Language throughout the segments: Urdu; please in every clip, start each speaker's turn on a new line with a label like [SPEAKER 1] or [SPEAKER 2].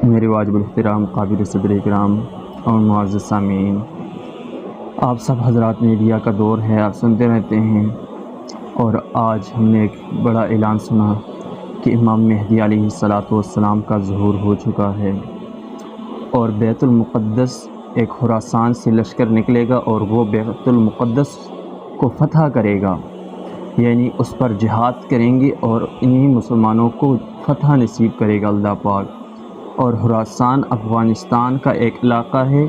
[SPEAKER 1] میرے واجب الاحترام قابل صدر اکرام اور معزز سامعین، آپ سب حضرات میڈیا کا دور ہے، آپ سنتے رہتے ہیں، اور آج ہم نے ایک بڑا اعلان سنا کہ امام مہدی علیہ السلام کا ظہور ہو چکا ہے اور بیت المقدس ایک خراسان سے لشکر نکلے گا اور وہ بیت المقدس کو فتح کرے گا، یعنی اس پر جہاد کریں گے اور انہی مسلمانوں کو فتح نصیب کرے گا اللہ پاک۔ اور خراسان افغانستان کا ایک علاقہ ہے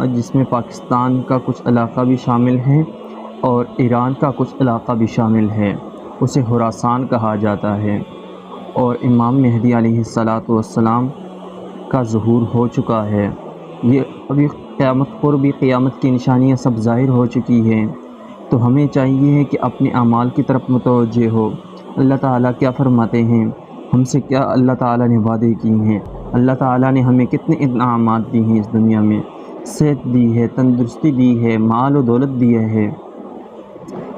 [SPEAKER 1] جس میں پاکستان کا کچھ علاقہ بھی شامل ہے اور ایران کا کچھ علاقہ بھی شامل ہے، اسے خراسان کہا جاتا ہے۔ اور امام مہدی علیہ السلام کا ظہور ہو چکا ہے، یہ ابھی قیامت کی نشانیاں سب ظاہر ہو چکی ہیں، تو ہمیں چاہیے کہ اپنے اعمال کی طرف متوجہ ہو۔ اللہ تعالیٰ کیا فرماتے ہیں، ہم سے کیا اللہ تعالیٰ نے وعدے کی ہیں، اللہ تعالیٰ نے ہمیں کتنے انعامات دی ہیں اس دنیا میں، صحت دی ہے، تندرستی دی ہے، مال و دولت دیا ہے،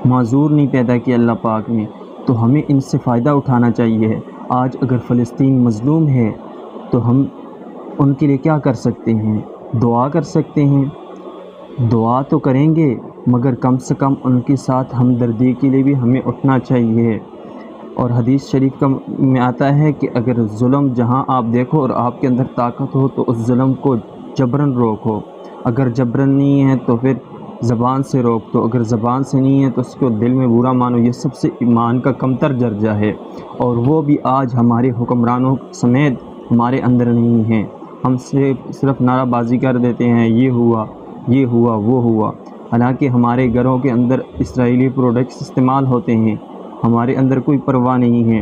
[SPEAKER 1] معذور نہیں پیدا کیا اللہ پاک نے، تو ہمیں ان سے فائدہ اٹھانا چاہیے۔ آج اگر فلسطین مظلوم ہے تو ہم ان کے لیے کیا کر سکتے ہیں؟ دعا کر سکتے ہیں، دعا تو کریں گے مگر کم سے کم ان کے ساتھ ہمدردی کے لیے بھی ہمیں اٹھنا چاہیے۔ اور حدیث شریف میں آتا ہے کہ اگر ظلم جہاں آپ دیکھو اور آپ کے اندر طاقت ہو تو اس ظلم کو جبراً روکو، اگر جبراً نہیں ہے تو پھر زبان سے روک دو، اگر زبان سے نہیں ہے تو اس کو دل میں برا مانو، یہ سب سے ایمان کا کمتر درجہ ہے، اور وہ بھی آج ہمارے حکمرانوں سمیت ہمارے اندر نہیں ہے۔ ہم صرف نعرہ بازی کر دیتے ہیں، یہ ہوا وہ ہوا، حالانکہ ہمارے گھروں کے اندر اسرائیلی پروڈکٹس استعمال ہوتے ہیں، ہمارے اندر کوئی پرواہ نہیں ہے،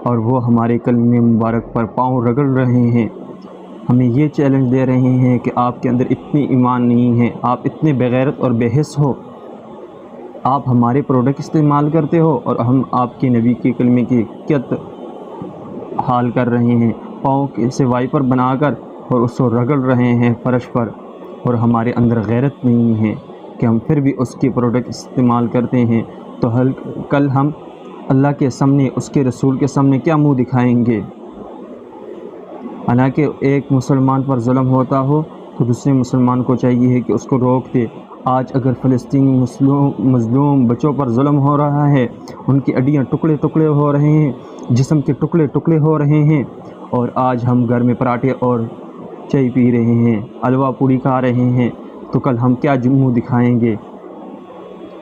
[SPEAKER 1] اور وہ ہمارے کلمہ مبارک پر پاؤں رگڑ رہے ہیں۔ ہمیں یہ چیلنج دے رہے ہیں کہ آپ کے اندر اتنی ایمان نہیں ہے، آپ اتنے بغیرت اور بے حس ہو، آپ ہمارے پروڈکٹ استعمال کرتے ہو اور ہم آپ کے نبی کے کلمے کی کیا حال کر رہے ہیں، پاؤں سے وائپر بنا کر اور اس کو رگڑ رہے ہیں فرش پر، اور ہمارے اندر غیرت نہیں ہے کہ ہم پھر بھی اس کی پروڈکٹ استعمال کرتے ہیں، تو کل ہم اللہ کے سامنے، اس کے رسول کے سامنے کیا منہ دکھائیں گے؟ حالانکہ ایک مسلمان پر ظلم ہوتا ہو تو دوسرے مسلمان کو چاہیے کہ اس کو روک دے۔ آج اگر فلسطینی مظلوم بچوں پر ظلم ہو رہا ہے، ان کی ہڈیاں ٹکڑے ہو رہے ہیں، جسم کے ٹکڑے ہو رہے ہیں، اور آج ہم گھر میں پراٹھے اور چائے پی رہے ہیں، حلوہ پوڑی کھا رہے ہیں، تو کل ہم کیا منہ دکھائیں گے؟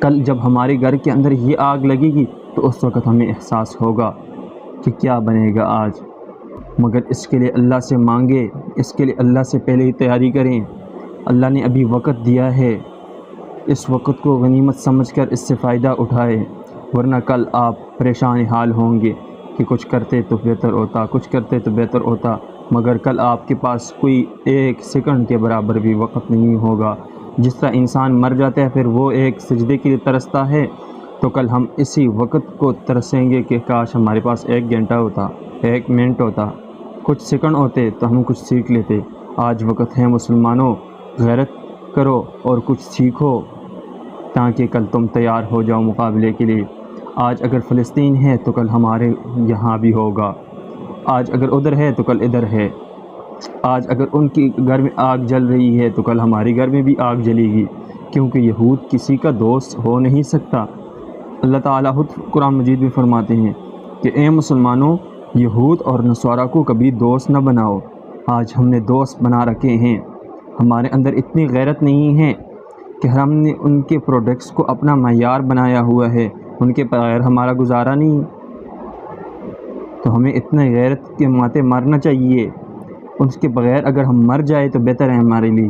[SPEAKER 1] کل جب ہمارے گھر کے اندر یہ آگ لگے گی تو اس وقت ہمیں احساس ہوگا کہ کیا بنے گا آج۔ مگر اس کے لیے اللہ سے مانگے، اس کے لیے اللہ سے پہلے ہی تیاری کریں۔ اللہ نے ابھی وقت دیا ہے، اس وقت کو غنیمت سمجھ کر اس سے فائدہ اٹھائے، ورنہ کل آپ پریشان حال ہوں گے کہ کچھ کرتے تو بہتر ہوتا، مگر کل آپ کے پاس کوئی ایک سیکنڈ کے برابر بھی وقت نہیں ہوگا۔ جس طرح انسان مر جاتا ہے پھر وہ ایک سجدے کے لیے ترستا ہے، تو کل ہم اسی وقت کو ترسیں گے کہ کاش ہمارے پاس 1 گھنٹہ ہوتا، 1 منٹ ہوتا، کچھ سیکنڈ ہوتے تو ہم کچھ سیکھ لیتے۔ آج وقت ہے مسلمانوں، غیرت کرو اور کچھ سیکھو تاکہ کل تم تیار ہو جاؤ مقابلے کے لیے۔ آج اگر فلسطین ہے تو کل ہمارے یہاں بھی ہوگا، آج اگر ادھر ہے تو کل ادھر ہے، آج اگر ان کی گھر میں آگ جل رہی ہے تو کل ہمارے گھر میں بھی آگ جلے گی، کیونکہ یہود کسی کا دوست ہو نہیں سکتا۔ اللہ تعالیٰ خود قرآن مجید میں فرماتے ہیں کہ اے مسلمانوں، یہود اور نصارہ کو کبھی دوست نہ بناؤ۔ آج ہم نے دوست بنا رکھے ہیں، ہمارے اندر اتنی غیرت نہیں ہے کہ ہم نے ان کے پروڈکٹس کو اپنا معیار بنایا ہوا ہے، ان کے بغیر ہمارا گزارا نہیں، تو ہمیں اتنے غیرت کے ماتے مارنا چاہیے، ان کے بغیر اگر ہم مر جائے تو بہتر ہے ہمارے لیے،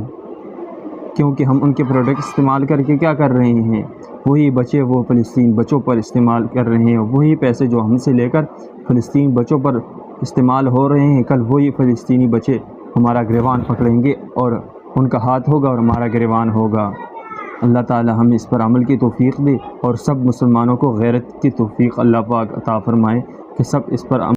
[SPEAKER 1] کیونکہ ہم ان کے پروڈکٹ استعمال کر کے کیا کر رہے ہیں؟ وہی بچے وہ فلسطین بچوں پر استعمال کر رہے ہیں، وہی پیسے جو ہم سے لے کر فلسطین بچوں پر استعمال ہو رہے ہیں، کل وہی فلسطینی بچے ہمارا گریبان پکڑیں گے اور ان کا ہاتھ ہوگا اور ہمارا گریبان ہوگا۔ اللہ تعالی ہمیں اس پر عمل کی توفیق دے اور سب مسلمانوں کو غیرت کی توفیق اللہ پاک عطا فرمائے کہ سب اس پر